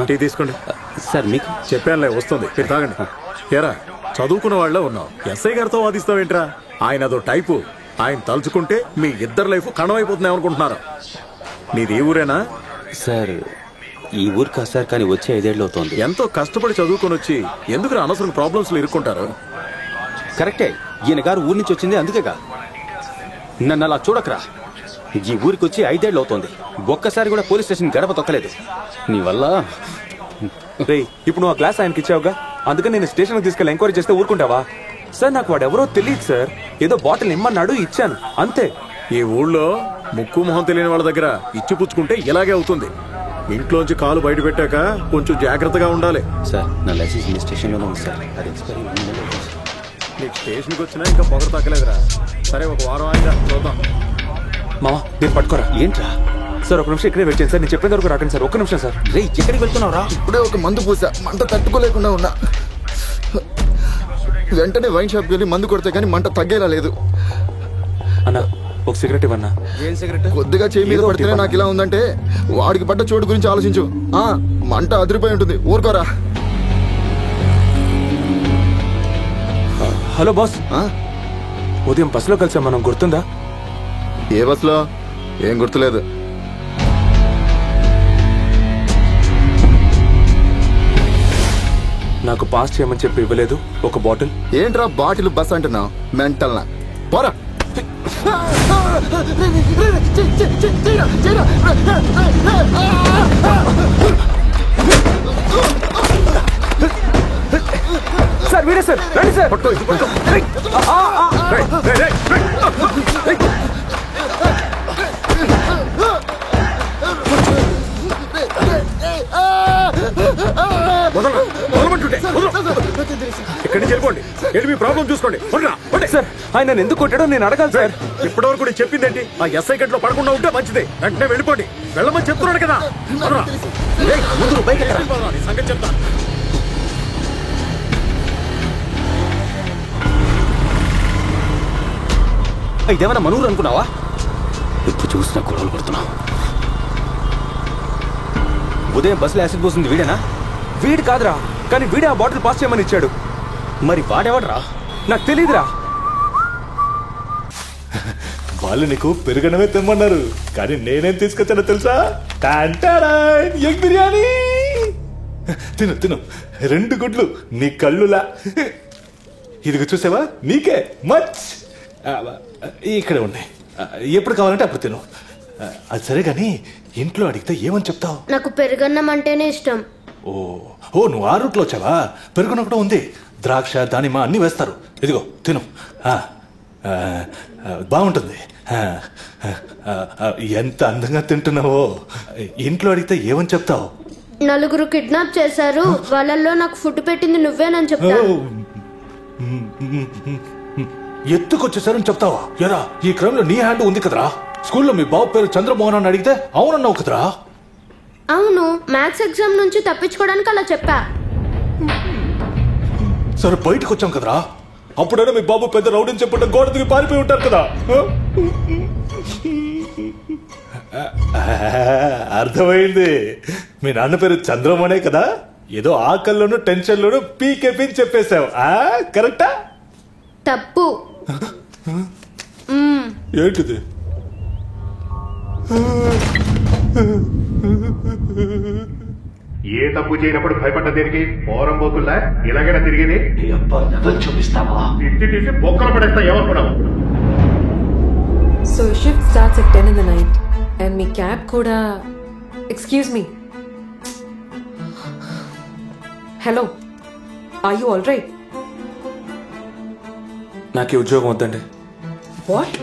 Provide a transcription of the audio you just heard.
Tea తీసుకోండి sir. మీకు చెప్పానులే, వస్తుంది, మీరు తాగండి. ఏరా, చదువుకున్న వాళ్ళ ఉన్నావు, ఎస్ఐ గారితో వాదిస్తావేంట్రా? ఆయన అదో టైపు. ఆయన తలుచుకుంటే మీ ఇద్దరు లైఫ్ కణమైపోతున్నాయి అనుకుంటున్నారు. నీది ఈ ఊరేనా? సార్ ఈ ఊరు కాదు సార్, కానీ వచ్చే 5 ఏళ్ళు అవుతోంది. ఎంతో కష్టపడి చదువుకొని వచ్చి ఎందుకు అనవసరం ప్రాబ్లమ్స్ లో ఇరుక్కుంటారు? కరెక్టే, ఈయన గారు ఊరి నుంచి వచ్చింది అందుకేగా. నన్ను అలా చూడకరా. ఈ ఊరికి వచ్చి 5 ఏళ్ళు అవుతోంది, ఒక్కసారి కూడా పోలీస్ స్టేషన్ గడప తొక్కలేదు. నీ వల్ల. రే, ఇప్పుడు నువ్వు ఆ గ్లాస్ ఆయనకి ఇచ్చావుగా, అందుకని నేను స్టేషన్కి తీసుకెళ్ళి ఎంక్వైరీ చేస్తే ఊరుకుంటావా? సార్ నాకు వాడు ఎవరో తెలియదు సార్, ఏదో బాటిల్ ఇమ్మన్నాడు, ఇచ్చాను అంతే. ఈ ఊళ్ళో ముక్కు మొహం తెలియని వాళ్ళ దగ్గర ఇచ్చి పుచ్చుకుంటే ఇలాగే అవుతుంది. ఇంట్లోంచి కాలు బయట పెట్టాక కొంచెం జాగ్రత్తగా ఉండాలి. సార్ నా లైసెన్స్ మీ స్టేషన్లోనే ఉంది సార్, అది ఎక్స్పైరీ. నీకు స్టేషన్కి వచ్చినా ఇంకా పొగరు తగ్గలేదురా. సరే, ఒక వారం ఆయన చూద్దాం. మావా, నేను పట్టుకోరా. ఏంట్రా సార్, ఒక నిమిషం ఇక్కడే వెయిట్ చేయండి సార్, నేను చెప్పేంత వరకు రాకండి సార్. ఒక్క నిమిషం సార్. రే, ఎక్కడికి వెళ్తున్నావు రా? ఇప్పుడే ఒక మందు పూసా, మంట తట్టుకోలేకుండా ఉన్నా. వెంటనే వైన్ షాప్కి వెళ్ళి మందు కొడితే కానీ మంట తగ్గేలా లేదు. అన్నా, ఒక సిగరెట్ ఇవ్వన్నా. ఏం సిగరెట్? కొద్దిగా చేయి మీద పడితేనే నాకు ఇలా ఉందంటే వాడికి పడ్డ చోటు గురించి ఆలోచించు. మంట అదిరిపోయి ఉంటుంది, ఊరుకోరా. హలో బాస్, ఉదయం బస్సులో కలిసాం మనం, గుర్తుందా? ఏ బస్సులో? ఏం గుర్తులేదు. నాకు పాస్ చేయమని చెప్పి ఇవ్వలేదు ఒక బాటిల్. ఏంట్రా బాటిల్ బస్ అంటున్నావు? మెంటల్ నా పోరా. సార్ వీడే సార్, రండి సార్. ఇక్కడి నుంచి వెళ్ళిపోండి. ఏంటి మీ ప్రాబ్లం చూసుకోండి. సార్, ఆయన నన్ను ఎందుకు కొట్టాడో నేను అడగాలి సార్. ఇప్పటివరకు నేను చెప్పిందేంటి? ఆ ఎస్ఐ గట్లో పడకుండా ఉంటే మంచిదే. వెంటనే వెళ్ళిపోండి. వెళ్ళమని చెప్తున్నాడు కదా. సంగతి చెప్తా. ఇదేమన్నా మనూరు అనుకున్నావా? ఇప్పుడు చూసిన గొడవలు పడుతున్నావు. ఉదయం బస్సులో యాసిడ్ పోసింది వీడేనా? వీడు కాదురా, కానీ వీడే ఆ బాటిల్ పాస్ చేయమని ఇచ్చాడు. మరి వాడేవాడరా? నాకు తెలీదురా. వాళ్ళు నీకు పెరుగనమే తెమ్మన్నారు, కానీ నేనేం తీసుకొచ్చానో తెలుసా? ఎగ్ బిర్యానీ. తిను తిను, 2 గుడ్లు నీ కళ్ళులా. ఇదిగో చూసావా, నీకే మచ్. ఇక్కడే ఉన్నాయి, ఎప్పుడు కావాలంటే అప్పుడు తిను. అది సరే గాని ఇంట్లో అడిగితే ఏమని చెప్తావు? నాకు పెరుగన్నం అంటేనే ఇష్టం. ఓ నువ్వు ఆ రూట్లో వచ్చావా? పెరుగున కూడా ఉంది, ద్రాక్ష దానిమ్మ అన్ని వేస్తారు. ఇదిగో తిను, బాగుంటుంది. ఎంత అందంగా తింటున్నావో. ఇంట్లో అడిగితే ఏమని చెప్తావు? 4 కిడ్నాప్ చేశారు, వాళ్ళల్లో నాకు ఫుడ్ పెట్టింది నువ్వేనని చెప్తా. ఎత్తుకొచ్చేసారని చెప్తావా? ఎరా, ఈ క్రమంలో నీ హ్యాండ్ ఉంది కదరా. స్కూల్లో మీ బాబు పేరు చంద్రమోహన్ అని అడిగితే అవునన్నావు కదరా. అవును, మ్యాథ్స్ ఎగ్జామ్ నుంచి తప్పించుకోవడానికి అలా చెప్పా. సరే, బయటకు వచ్చాం కదరా. అప్పుడైనా మీ బాబు పెద్ద రౌడీని చెప్పంటే గోడ దిగి పారిపోయి ఉంటారు కదా. అర్థమైంది. మీ నాన్న పేరు చంద్రమోహనే కదా. ఏదో ఆకల్లోనూ టెన్షన్లోనూ పీకే చెప్పేశావు. కరెక్టా? తప్పు. ఏంటిది? ఏ తప్పు చేయనప్పుడు భయపడ్డ దేనికి? పోరం పోతుల్లా ఇలాగైనా తిరిగేది? చూపిస్తావా? తిట్టి తీసి బొక్కలు పడేస్తా. ఏమనుకున్నావు? So shift starts at 10 in the night and me cab kuda. Excuse me. Hello. Are you all right? నాకు ఈ ఉద్యోగం వద్దండి. What?